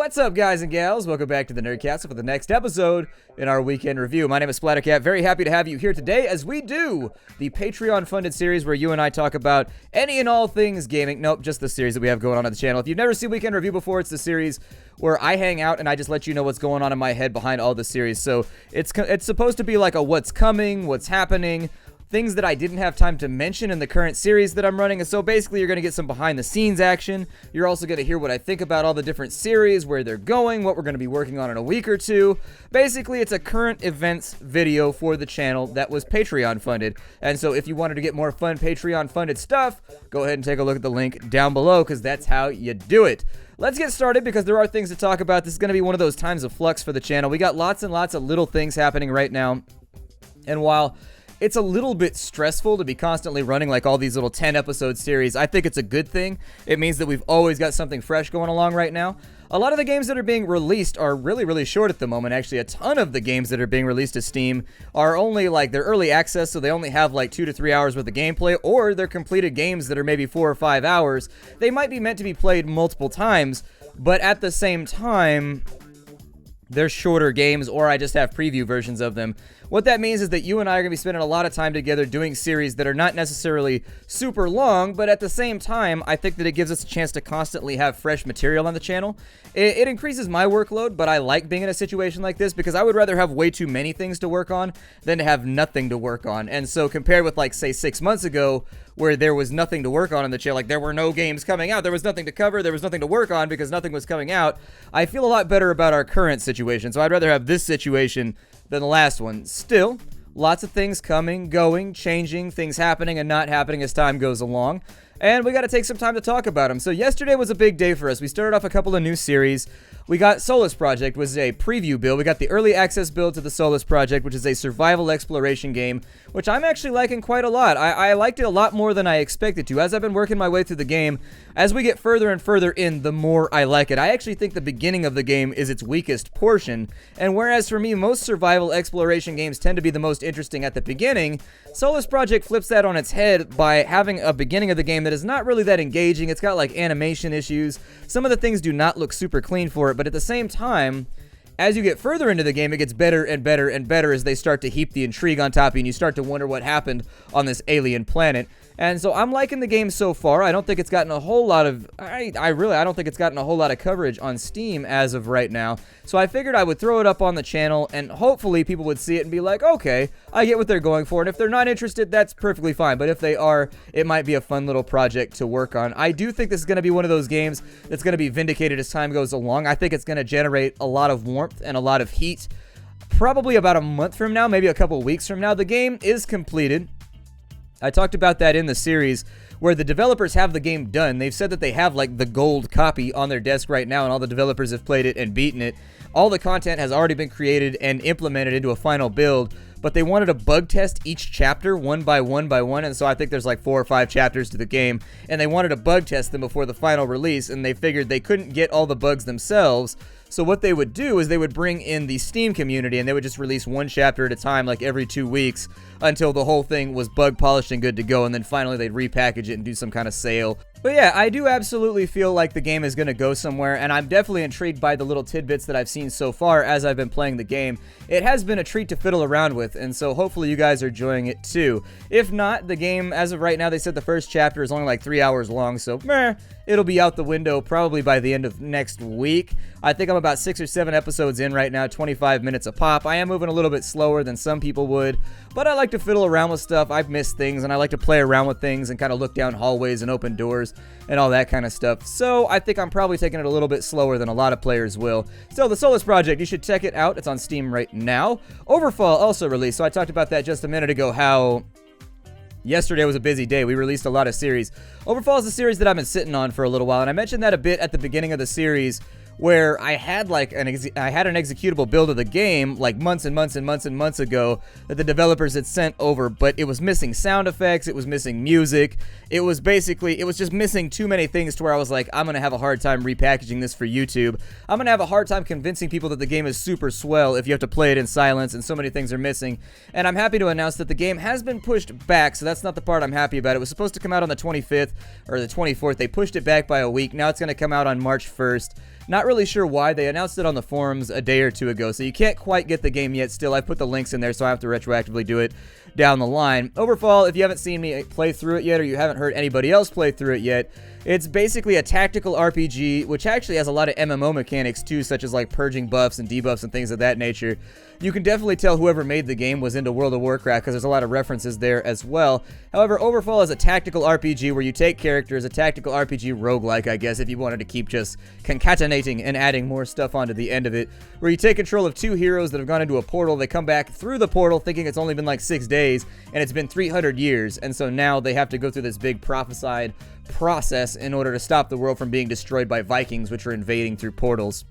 What's up, guys and gals? Welcome back to the Nerdcastle for the next episode in our weekend review. My name is Splattercat. Very happy to have you here today as we do the Patreon-funded series where you and I talk about any and all things gaming. Nope, just the series that we have going on the channel. If you've never seen Weekend Review before, it's the series where I hang out and I just let you know what's going on in my head behind all the series. So it's supposed to be like a what's coming, what's happening, things that I didn't have time to mention in the current series that I'm running. And so basically you're going to get some behind the scenes action. You're also going to hear what I think about all the different series, where they're going, what we're going to be working on in a week or two. Basically, it's a current events video for the channel that was Patreon funded. And so if you wanted to get more fun Patreon funded stuff, go ahead and take a look at the link down below, because that's how you do it. Let's get started because there are things to talk about. This is going to be one of those times of flux for the channel. We got lots and lots of little things happening right now. And while it's a little bit stressful to be constantly running like all these little 10-episode series, I think it's a good thing. It means that we've always got something fresh going along right now. A lot of the games that are being released are really, really short at the moment. Actually, a ton of the games that are being released to Steam are only like, they're early access, so they only have like 2 to 3 hours worth of gameplay, or they're completed games that are maybe 4 or 5 hours. They might be meant to be played multiple times, but at the same time, they're shorter games, or I just have preview versions of them. What that means is that you and I are going to be spending a lot of time together doing series that are not necessarily super long, but at the same time, I think that it gives us a chance to constantly have fresh material on the channel. It increases my workload, but I like being in a situation like this because I would rather have way too many things to work on than to have nothing to work on. And so compared with, like, say 6 months ago, where there was nothing to work on in the channel, like there were no games coming out, there was nothing to cover, there was nothing to work on because nothing was coming out, I feel a lot better about our current situation. So I'd rather have this situation than the last one. Still, lots of things coming, going, changing, things happening and not happening as time goes along. And we got to take some time to talk about them. So yesterday was a big day for us. We started off a couple of new series. We got Solus Project, was a preview build. We got the early access build to the Solus Project, which is a survival exploration game, which I'm actually liking quite a lot. I liked it a lot more than I expected to. As I've been working my way through the game, as we get further and further in, the more I like it. I actually think the beginning of the game is its weakest portion, and whereas for me, most survival exploration games tend to be the most interesting at the beginning, Solus Project flips that on its head by having a beginning of the game that is not really that engaging. It's got like animation issues. Some of the things do not look super clean for it, but at the same time, as you get further into the game, it gets better and better and better as they start to heap the intrigue on top of you, and you start to wonder what happened on this alien planet. And so I'm liking the game so far. I don't think it's gotten a whole lot of, I don't think it's gotten a whole lot of coverage on Steam as of right now. So I figured I would throw it up on the channel, and hopefully people would see it and be like, okay, I get what they're going for. And if they're not interested, that's perfectly fine. But if they are, it might be a fun little project to work on. I do think this is going to be one of those games that's going to be vindicated as time goes along. I think it's going to generate a lot of warmth and a lot of heat. Probably about a month from now, maybe a couple weeks from now, the game is completed. I talked about that in the series where the developers have the game done. They've said that they have like the gold copy on their desk right now, and all the developers have played it and beaten it. All the content has already been created and implemented into a final build, but they wanted to bug test each chapter one by one, and so I think there's like 4 or 5 chapters to the game, and they wanted to bug test them before the final release, and they figured they couldn't get all the bugs themselves. So what they would do is they would bring in the Steam community, and they would just release one chapter at a time, like every 2 weeks, until the whole thing was bug polished and good to go, and then finally they'd repackage it and do some kind of sale. But yeah, I do absolutely feel like the game is going to go somewhere, and I'm definitely intrigued by the little tidbits that I've seen so far as I've been playing the game. It has been a treat to fiddle around with, and so hopefully you guys are enjoying it too. If not, the game, as of right now, they said the first chapter is only like 3 hours long, so meh, it'll be out the window probably by the end of next week. I think I'm about 6 or 7 episodes in right now, 25 minutes a pop. I am moving a little bit slower than some people would, but I like to fiddle around with stuff. I've missed things, and I like to play around with things and kind of look down hallways and open doors and all that kind of stuff. So I think I'm probably taking it a little bit slower than a lot of players will. So the Solus Project, you should check it out. It's on Steam right now. Overfall also released, so I talked about that just a minute ago, how yesterday was a busy day. We released a lot of series. Overfall is a series that I've been sitting on for a little while, and I mentioned that a bit at the beginning of the series, where I had like an executable build of the game like months and months and months and months ago that the developers had sent over, but it was missing sound effects, it was missing music, it was just missing too many things to where I was like, I'm gonna have a hard time repackaging this for YouTube. I'm gonna have a hard time convincing people that the game is super swell if you have to play it in silence and so many things are missing. And I'm happy to announce that the game has been pushed back, so that's not the part I'm happy about. It was supposed to come out on the 25th or the 24th. They pushed it back by a week. Now it's gonna come out on March 1st. Not really sure why. They announced it on the forums a day or two ago, so you can't quite get the game yet still. I've put the links in there, so I have to retroactively do it down the line. Overfall, if you haven't seen me play through it yet, or you haven't heard anybody else play through it yet, it's basically a tactical RPG, which actually has a lot of MMO mechanics too, such as like purging buffs and debuffs and things of that nature. You can definitely tell whoever made the game was into World of Warcraft because there's a lot of references there as well. However, Overfall is a tactical RPG where you take characters, a tactical RPG roguelike, I guess, if you wanted to keep just concatenating and adding more stuff onto the end of it, where you take control of two heroes that have gone into a portal. They come back through the portal thinking it's only been like 6 days, and it's been 300 years, and so now they have to go through this big prophesied process in order to stop the world from being destroyed by Vikings, which are invading through portals.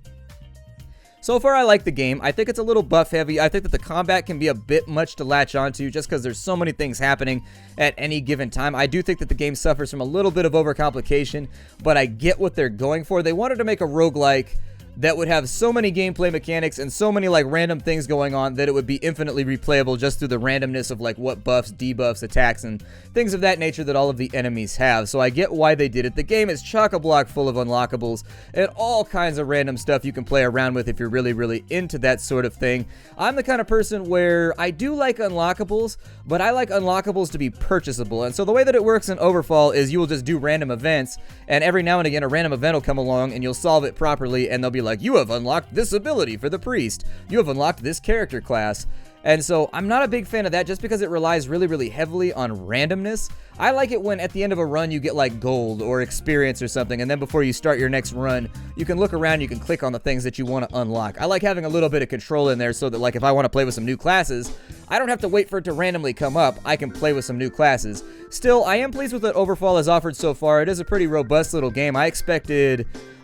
So far, I like the game. I think it's a little buff heavy. I think that the combat can be a bit much to latch onto just because there's so many things happening at any given time. I do think that the game suffers from a little bit of overcomplication, but I get what they're going for. They wanted to make a roguelike that would have so many gameplay mechanics and so many like random things going on that it would be infinitely replayable just through the randomness of like what buffs, debuffs, attacks, and things of that nature that all of the enemies have. So I get why they did it. The game is chock-a-block full of unlockables and all kinds of random stuff you can play around with if you're really, really into that sort of thing. I'm the kind of person where I do like unlockables, but I like unlockables to be purchasable. And so the way that it works in Overfall is you will just do random events, and every now and again a random event will come along and you'll solve it properly, and they'll be like, you have unlocked this ability for the priest. You have unlocked this character class. And so I'm not a big fan of that just because it relies really, really heavily on randomness. I like it when at the end of a run you get like gold or experience or something, and then before you start your next run, you can look around, you can click on the things that you want to unlock. I like having a little bit of control in there so that like if I want to play with some new classes, I don't have to wait for it to randomly come up. I can play with some new classes. Still, I am pleased with what Overfall has offered so far. It is a pretty robust little game.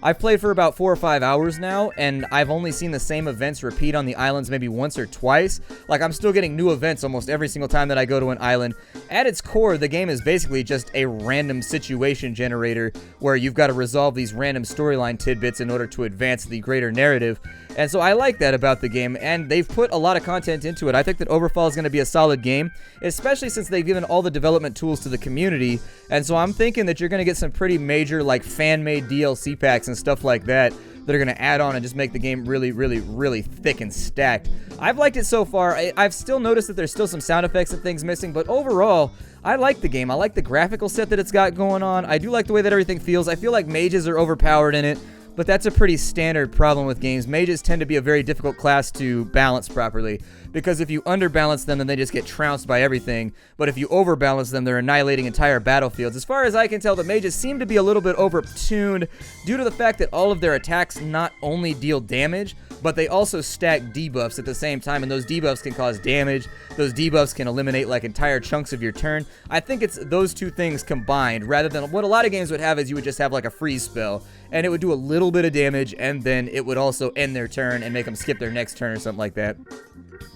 I've played for about 4 or 5 hours now, and I've only seen the same events repeat on the islands maybe once or twice. Like, I'm still getting new events almost every single time that I go to an island. At its core, the game is basically just a random situation generator where you've got to resolve these random storyline tidbits in order to advance the greater narrative. And so I like that about the game, and they've put a lot of content into it. I think that Overfall is going to be a solid game, especially since they've given all the development tools to the community. And so I'm thinking that you're going to get some pretty major, like, fan-made DLC packs and stuff like that that are going to add on and just make the game really, really, really thick and stacked. I've liked it so far. I've still noticed that there's still some sound effects and things missing, but overall, I like the game. I like the graphical set that it's got going on. I do like the way that everything feels. I feel like mages are overpowered in it, but that's a pretty standard problem with games. Mages tend to be a very difficult class to balance properly, because if you underbalance them, then they just get trounced by everything, but if you overbalance them, they're annihilating entire battlefields. As far as I can tell, the mages seem to be a little bit overtuned due to the fact that all of their attacks not only deal damage, but they also stack debuffs at the same time, and those debuffs can cause damage. Those debuffs can eliminate like entire chunks of your turn. I think it's those two things combined, rather than what a lot of games would have is you would just have like a freeze spell, and it would do a little bit of damage, and then it would also end their turn and make them skip their next turn or something like that.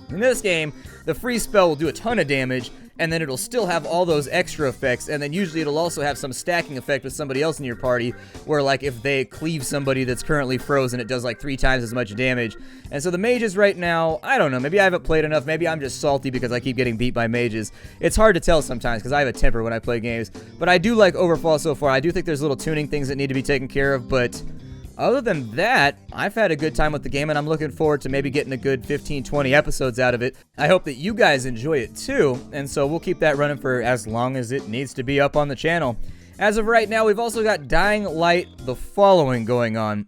In this game, the freeze spell will do a ton of damage, and then it'll still have all those extra effects, and then usually it'll also have some stacking effect with somebody else in your party, where like if they cleave somebody that's currently frozen, it does like 3 times as much damage. And so the mages right now, I don't know, maybe I haven't played enough, maybe I'm just salty because I keep getting beat by mages. It's hard to tell sometimes because I have a temper when I play games, but I do like Overfall so far. I do think there's little tuning things that need to be taken care of, but other than that, I've had a good time with the game, and I'm looking forward to maybe getting a good 15-20 episodes out of it. I hope that you guys enjoy it too, and so we'll keep that running for as long as it needs to be up on the channel. As of right now, we've also got Dying Light The Following going on.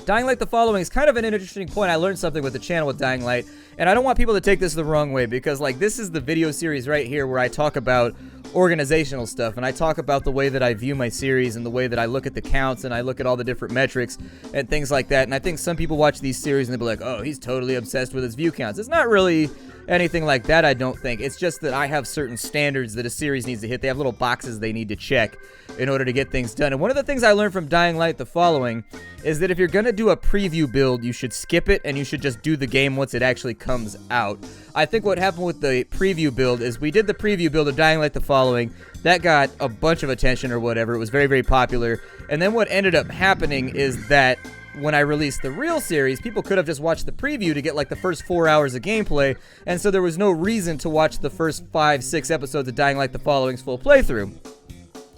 Dying Light The Following is kind of an interesting point. I learned something with the channel with Dying Light, and I don't want people to take this the wrong way, because like this is the video series right here where I talk about organizational stuff, and I talk about the way that I view my series and the way that I look at the counts and I look at all the different metrics and things like that. And I think some people watch these series and they'll be like, oh, he's totally obsessed with his view counts. It's not really anything like that, I don't think. It's just that I have certain standards that a series needs to hit. They have little boxes they need to check in order to get things done. And one of the things I learned from Dying Light The Following is that if you're going to do a preview build, you should skip it and you should just do the game once it actually comes out. I think what happened with the preview build is we did the preview build of Dying Light The Following. That got a bunch of attention or whatever. It was very, very popular. And then what ended up happening is that when I released the real series, people could have just watched the preview to get like the first 4 hours of gameplay, and so there was no reason to watch the first 5-6 episodes of Dying Light The Following's full playthrough.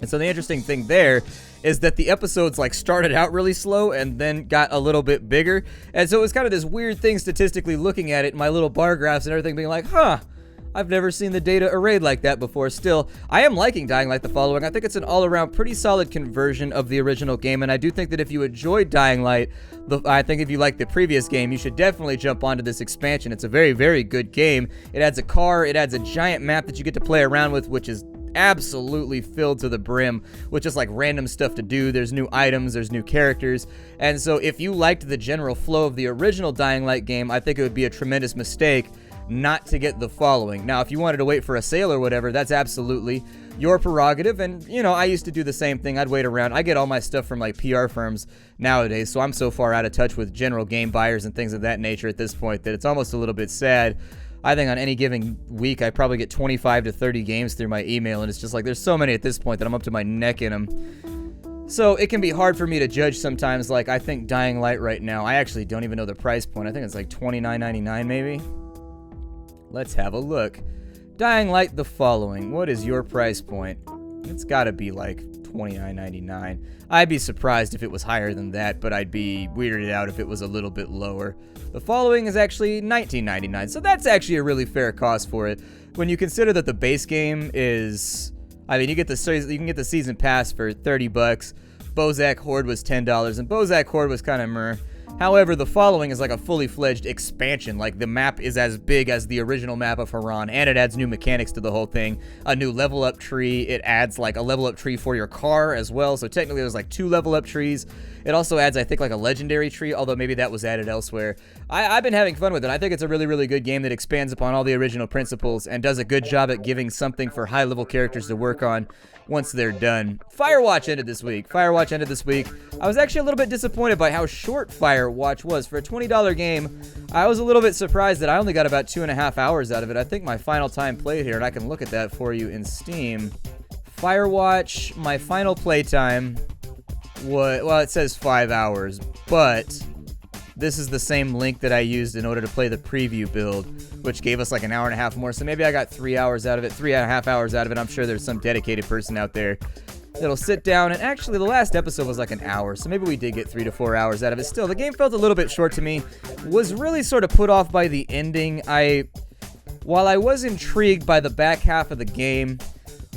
And so the interesting thing there is that the episodes like started out really slow and then got a little bit bigger. And so it was kind of this weird thing statistically looking at it, my little bar graphs and everything being like, I've never seen the data arrayed like that before. Still, I am liking Dying Light the Following. I think it's an all-around pretty solid conversion of the original game, and I do think that if you enjoyed Dying Light, I think if you like the previous game, you should definitely jump onto this expansion. It's a very, very good game. It adds a car, it adds a giant map that you get to play around with, which is absolutely filled to the brim with just like random stuff to do. There's new items, there's new characters, and so if you liked the general flow of the original Dying Light game, I think it would be a tremendous mistake not to get the Following. Now, if you wanted to wait for a sale or whatever, that's absolutely your prerogative, and you know, I used to do the same thing. I'd wait around. I get all my stuff from like PR firms nowadays, so I'm so far out of touch with general game buyers and things of that nature at this point that it's almost a little bit sad. I think on any given week, I probably get 25 to 30 games through my email, and it's just like there's so many at this point that I'm up to my neck in them. So it can be hard for me to judge sometimes. Like, I think Dying Light right now, I actually don't even know the price point. I think it's like $29.99 maybe. Let's have a look. Dying Light the Following. What is your price point? It's got to be like $29.99. I'd be surprised if it was higher than that, but I'd be weirded out if it was a little bit lower. The Following is actually $19.99, so that's actually a really fair cost for it. When you consider that the base game is, I mean, you can get the season pass for $30. Bozak Horde was $10, and Bozak Horde was kind of meh. However, the Following is like a fully fledged expansion. Like, the map is as big as the original map of Haran, and it adds new mechanics to the whole thing. A new level up tree. It adds like a level up tree for your car as well. So technically there's like 2 level up trees. It also adds, I think, like a legendary tree, although maybe that was added elsewhere. I've been having fun with it. I think it's a really, really good game that expands upon all the original principles and does a good job at giving something for high-level characters to work on once they're done. Firewatch ended this week. I was actually a little bit disappointed by how short Firewatch was. For a $20 game, I was a little bit surprised that I only got about 2.5 hours out of it. I think my final time played here, and I can look at that for you in Steam. Firewatch, my final playtime, well, it says 5 hours, but this is the same link that I used in order to play the preview build, which gave us like an hour and a half more. So maybe I got 3 hours out of it, 3.5 hours out of it. I'm sure there's some dedicated person out there that'll sit down. And actually, the last episode was like an hour, so maybe we did get 3 to 4 hours out of it. Still, the game felt a little bit short to me. Was really sort of put off by the ending. While I was intrigued by the back half of the game,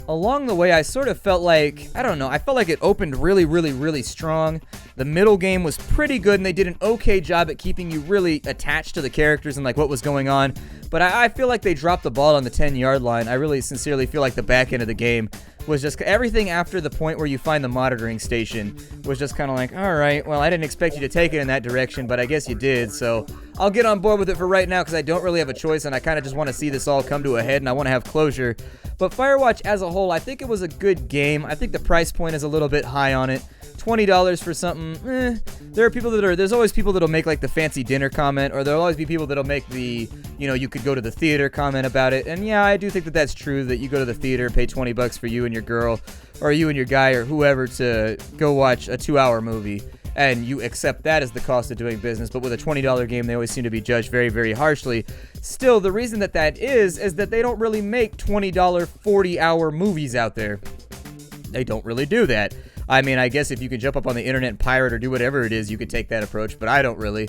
along the way, I sort of felt like, I don't know, I felt like it opened really, really, really strong. The middle game was pretty good, and they did an okay job at keeping you really attached to the characters and like what was going on. But I feel like they dropped the ball on the 10-yard line. I really sincerely feel like the back end of the game was just everything after the point where you find the monitoring station was just kind of like, all right, well, I didn't expect you to take it in that direction, but I guess you did. So I'll get on board with it for right now because I don't really have a choice, and I kind of just want to see this all come to a head, and I want to have closure. But Firewatch as a whole, I think it was a good game. I think the price point is a little bit high on it. $20 for something, there's always people that'll make like the fancy dinner comment, or there'll always be people that'll make the, you know, you could go to the theater comment about it. And yeah, I do think that that's true, that you go to the theater, pay $20 for you and your girl, or you and your guy, or whoever, to go watch a 2-hour movie, and you accept that as the cost of doing business. But with a $20 game, they always seem to be judged very, very harshly. Still, the reason that is that they don't really make $20 40-hour movies out there. They don't really do that. I mean, I guess if you can jump up on the internet and pirate or do whatever it is, you could take that approach, but I don't really.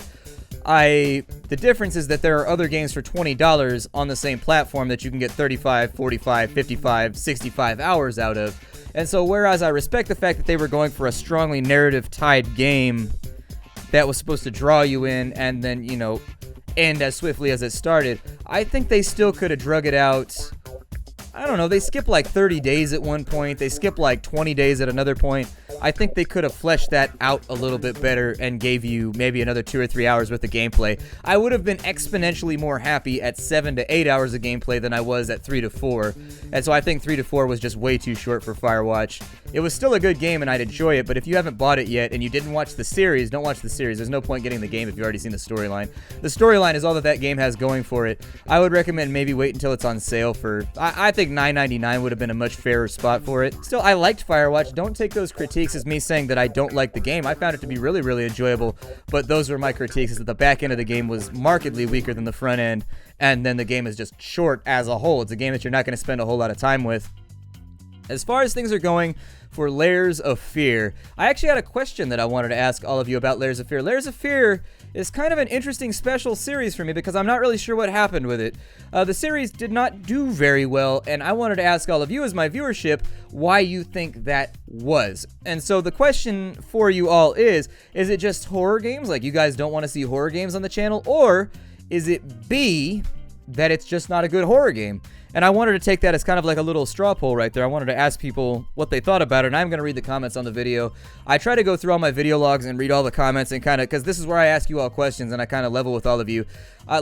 The difference is that there are other games for $20 on the same platform that you can get 35, 45, 55, 65 hours out of. And so whereas I respect the fact that they were going for a strongly narrative-tied game that was supposed to draw you in and then, you know, end as swiftly as it started, I think they still could have drug it out. I don't know, they skip like 30 days at one point, they skip like 20 days at another point. I think they could have fleshed that out a little bit better and gave you maybe another 2 or 3 hours worth of gameplay. I would have been exponentially more happy at 7 to 8 hours of gameplay than I was at 3 to 4. And so I think 3 to 4 was just way too short for Firewatch. It was still a good game and I'd enjoy it, but if you haven't bought it yet and you didn't watch the series, don't watch the series. There's no point getting the game if you've already seen the storyline. The storyline is all that game has going for it. I would recommend maybe wait until it's on sale for, I think $9.99 would have been a much fairer spot for it. Still, I liked Firewatch. Don't take those critiques as me saying that I don't like the game. I found it to be really, really enjoyable, but those were my critiques, is that the back end of the game was markedly weaker than the front end, and then the game is just short as a whole. It's a game that you're not going to spend a whole lot of time with. As far as things are going for Layers of Fear. I actually had a question that I wanted to ask all of you about Layers of Fear. Layers of Fear is kind of an interesting special series for me because I'm not really sure what happened with it. The series did not do very well, and I wanted to ask all of you as my viewership why you think that was. And so the question for you all is it just horror games? Like, you guys don't want to see horror games on the channel? Or is it B, that it's just not a good horror game? And I wanted to take that as kind of like a little straw poll right there. I wanted to ask people what they thought about it, and I'm going to read the comments on the video. I try to go through all my video logs and read all the comments and kind of, because this is where I ask you all questions and I kind of level with all of you.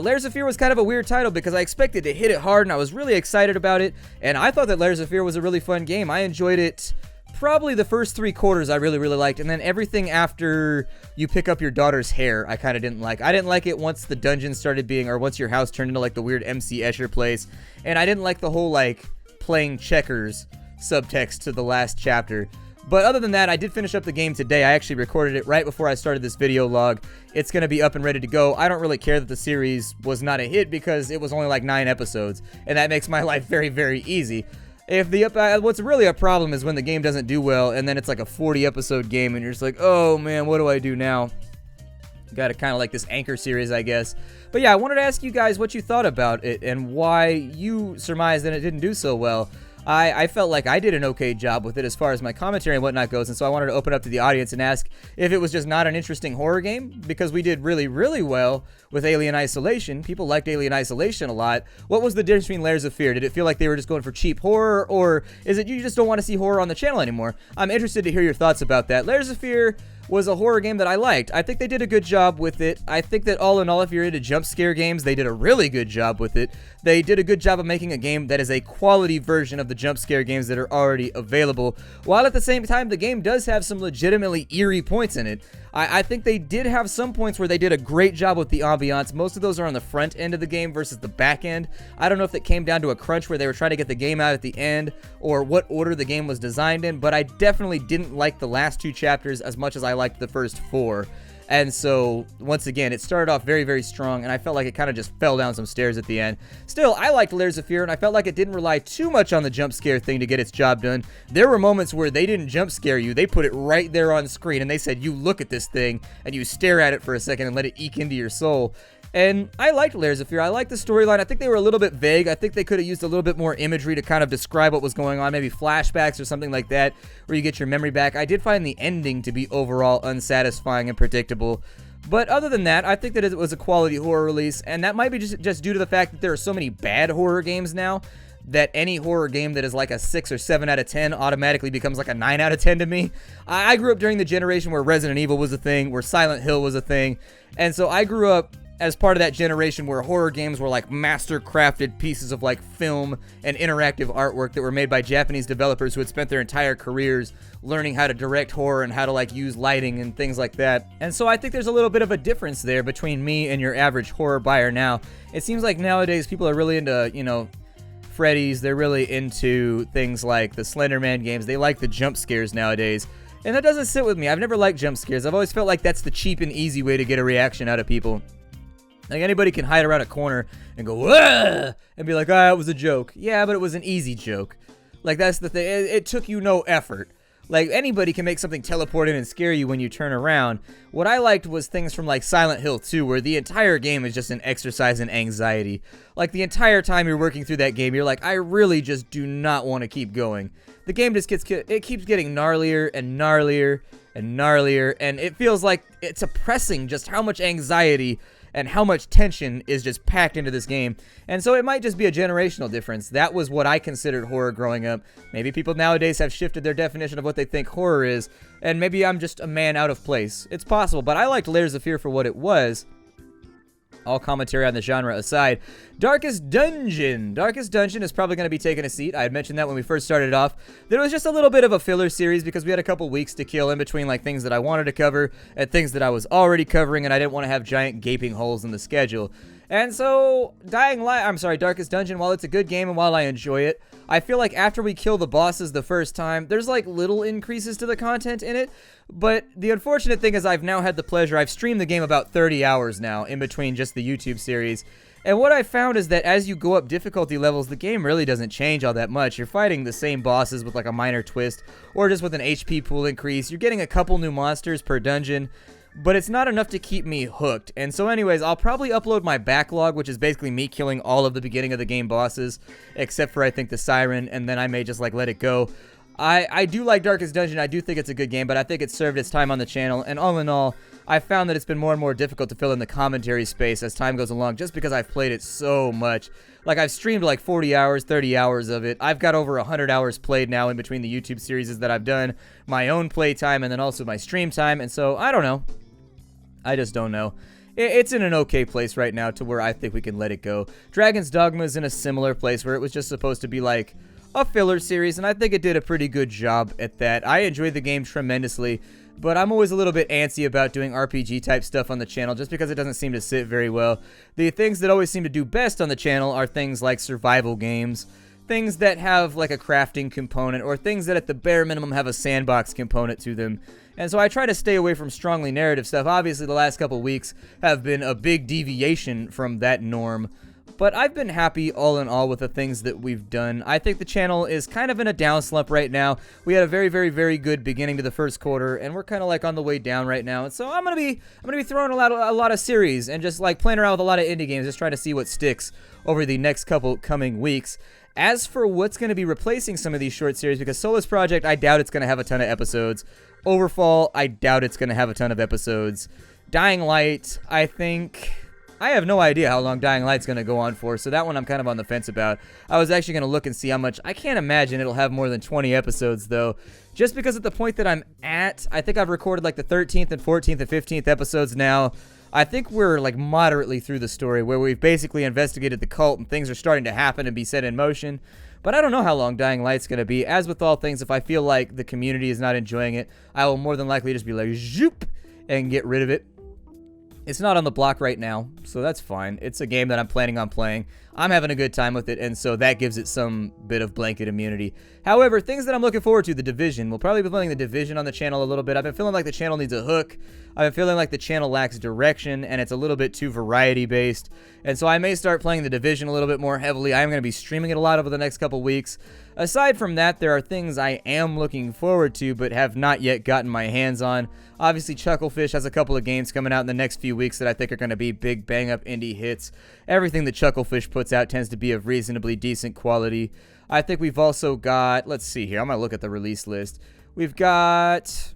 Layers of Fear was kind of a weird title because I expected to hit it hard and I was really excited about it, and I thought that Layers of Fear was a really fun game. I enjoyed it. Probably the first 3 quarters I really liked, and then everything after you pick up your daughter's hair I kind of didn't like. I didn't like it once the dungeon started being, or once your house turned into like the weird MC Escher place, and I didn't like the whole like playing checkers subtext to the last chapter. But other than that, I did finish up the game today. I actually recorded it right before I started this video log. It's going to be up and ready to go. I don't really care that the series was not a hit because it was only like 9 episodes, and that makes my life very easy. If the what's really a problem is when the game doesn't do well and then it's like a 40 episode game and you're just like, oh man, what do I do now? Got to kind of like this Anchor series, I guess. But yeah, I wanted to ask you guys what you thought about it and why you surmised that it didn't do so well. I felt like I did an okay job with it as far as my commentary and whatnot goes, and so I wanted to open up to the audience and ask if it was just not an interesting horror game, because we did really well with Alien Isolation. People liked Alien Isolation a lot. What was the difference between Layers of Fear? Did it feel like they were just going for cheap horror, or is it you just don't want to see horror on the channel anymore? I'm interested to hear your thoughts about that. Layers of Fear was a horror game that I liked. I think they did a good job with it. I think that all in all, if you're into jump scare games, they did a really good job with it. They did a good job of making a game that is a quality version of the jump scare games that are already available, while at the same time, the game does have some legitimately eerie points in it. I think they did have some points where they did a great job with the ambiance. Most of those are on the front end of the game versus the back end. I don't know if it came down to a crunch where they were trying to get the game out at the end or what order the game was designed in, but I definitely didn't like the last 2 chapters as much as I liked the first 4. And so, once again, it started off very strong, and I felt like it kind of just fell down some stairs at the end. Still, I liked Layers of Fear, and I felt like it didn't rely too much on the jump scare thing to get its job done. There were moments where they didn't jump scare you. They put it right there on screen, and they said, you look at this thing, and you stare at it for a second and let it eke into your soul. And I liked Layers of Fear. I liked the storyline. I think they were a little bit vague. I think they could have used a little bit more imagery to kind of describe what was going on, maybe flashbacks or something like that, where you get your memory back. I did find the ending to be overall unsatisfying and predictable. But other than that, I think that it was a quality horror release, and that might be just due to the fact that there are so many bad horror games now that any horror game that is like a 6 or 7 out of 10 automatically becomes like a 9 out of 10 to me. I grew up during the generation where Resident Evil was a thing, where Silent Hill was a thing, and so I grew up as part of that generation where horror games were like master crafted pieces of like film and interactive artwork that were made by Japanese developers who had spent their entire careers learning how to direct horror and how to like use lighting and things like that. And so I think there's a little bit of a difference there between me and your average horror buyer now. It seems like nowadays people are really into, you know, Freddy's. They're really into things like the Slender Man games. They like the jump scares nowadays. And that doesn't sit with me. I've never liked jump scares. I've always felt like that's the cheap and easy way to get a reaction out of people. Like, anybody can hide around a corner and go, "Wah!" and be like, ah, it was a joke. Yeah, but it was an easy joke. Like, that's the thing. It took you no effort. Like, anybody can make something teleport in and scare you when you turn around. What I liked was things from, like, Silent Hill 2, where the entire game is just an exercise in anxiety. Like, the entire time you're working through that game, you're like, I really just do not want to keep going. The game just keeps getting gnarlier and gnarlier and gnarlier, and it feels like it's oppressing just how much anxiety and how much tension is just packed into this game. And so it might just be a generational difference. That was what I considered horror growing up. Maybe people nowadays have shifted their definition of what they think horror is, and maybe I'm just a man out of place. It's possible, but I liked Layers of Fear for what it was. All commentary on the genre aside, Darkest Dungeon. Darkest Dungeon is probably going to be taking a seat. I had mentioned that when we first started off. There was just a little bit of a filler series because we had a couple weeks to kill in between like things that I wanted to cover and things that I was already covering, and I didn't want to have giant gaping holes in the schedule. And so, Darkest Dungeon, while it's a good game and while I enjoy it, I feel like after we kill the bosses the first time, there's like little increases to the content in it. But the unfortunate thing is I've now had the pleasure, I've streamed the game about 30 hours now in between just the YouTube series. And what I found is that as you go up difficulty levels, the game really doesn't change all that much. You're fighting the same bosses with like a minor twist, or just with an HP pool increase. You're getting a couple new monsters per dungeon, but it's not enough to keep me hooked. And so anyways, I'll probably upload my backlog, which is basically me killing all of the beginning of the game bosses, except for I think the Siren, and then I may just like let it go. I do like Darkest Dungeon. I do think it's a good game, but I think it served its time on the channel, and all in all, I found that it's been more and more difficult to fill in the commentary space as time goes along, just because I've played it so much. Like, I've streamed like 40 hours, 30 hours of it. I've got over 100 hours played now in between the YouTube series that I've done, my own playtime, and then also my stream time, and so, I don't know. I just don't know. It's in an okay place right now to where I think we can let it go. Dragon's Dogma is in a similar place where it was just supposed to be like a filler series, and I think it did a pretty good job at that. I enjoyed the game tremendously, but I'm always a little bit antsy about doing RPG type stuff on the channel just because it doesn't seem to sit very well. The things that always seem to do best on the channel are things like survival games, things that have like a crafting component, or things that at the bare minimum have a sandbox component to them. And so I try to stay away from strongly narrative stuff. Obviously, the last couple weeks have been a big deviation from that norm. But I've been happy all in all with the things that we've done. I think the channel is kind of in a down slump right now. We had a very, very, very good beginning to the first quarter, and we're kind of like on the way down right now. And so I'm gonna be throwing a lot of series and just like playing around with a lot of indie games, just trying to see what sticks over the next couple coming weeks. As for what's going to be replacing some of these short series, because Solus Project, I doubt it's going to have a ton of episodes. Overfall, I doubt it's going to have a ton of episodes. Dying Light, I have no idea how long Dying Light's going to go on for, so that one I'm kind of on the fence about. I was actually going to look and see how much. I can't imagine it'll have more than 20 episodes, though. Just because at the point that I'm at, I think I've recorded like the 13th and 14th and 15th episodes now. I think we're like moderately through the story where we've basically investigated the cult and things are starting to happen and be set in motion. But I don't know how long Dying Light's going to be. As with all things, if I feel like the community is not enjoying it, I will more than likely just be like, zoop, and get rid of it. It's not on the block right now, so that's fine. It's a game that I'm planning on playing. I'm having a good time with it, and so that gives it some bit of blanket immunity. However, things that I'm looking forward to, The Division. We'll probably be playing The Division on the channel a little bit. I've been feeling like the channel needs a hook. I've been feeling like the channel lacks direction, and it's a little bit too variety-based. And so I may start playing The Division a little bit more heavily. I am going to be streaming it a lot over the next couple weeks. Aside from that, there are things I am looking forward to, but have not yet gotten my hands on. Obviously, Chucklefish has a couple of games coming out in the next few weeks that I think are going to be big, bang-up indie hits. Everything that Chucklefish puts out tends to be of reasonably decent quality. I think we've also got, let's see here, I'm going to look at the release list. We've got,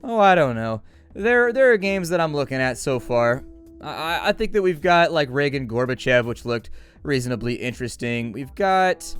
I don't know. There are games that I'm looking at so far. I think that we've got like Reagan Gorbachev, which looked reasonably interesting. We've got,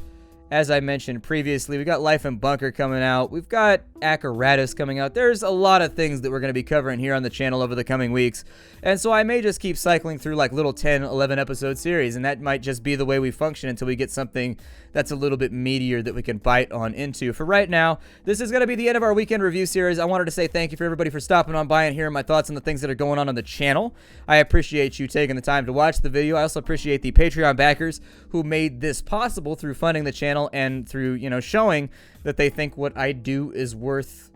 as I mentioned previously, we got Life in Bunker coming out. We've got Acaratus coming out. There's a lot of things that we're going to be covering here on the channel over the coming weeks. And so I may just keep cycling through like little 10, 11 episode series, and that might just be the way we function until we get something that's a little bit meatier that we can bite on into. For right now, this is going to be the end of our weekend review series. I wanted to say thank you for everybody for stopping on by and hearing my thoughts on the things that are going on the channel. I appreciate you taking the time to watch the video. I also appreciate the Patreon backers who made this possible through funding the channel and through, showing that they think what I do is worth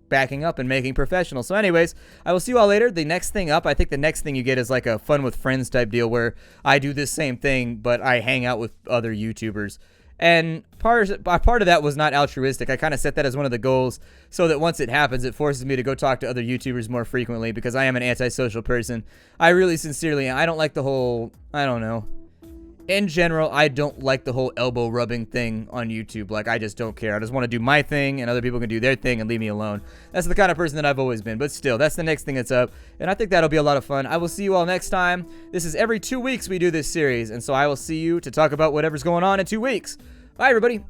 backing up and making professional. So anyways, I will see you all later. The next thing up, I think the next thing you get is like a fun with friends type deal where I do this same thing, but I hang out with other YouTubers. And part of that was not altruistic. I kind of set that as one of the goals so that once it happens, it forces me to go talk to other YouTubers more frequently because I am an antisocial person. I really sincerely, I don't like the whole, I don't know. In general, I don't like the whole elbow rubbing thing on YouTube. Like, I just don't care. I just want to do my thing, and other people can do their thing and leave me alone. That's the kind of person that I've always been. But still, that's the next thing that's up, and I think that'll be a lot of fun. I will see you all next time. This is every 2 weeks we do this series, and so I will see you to talk about whatever's going on in 2 weeks. Bye, everybody.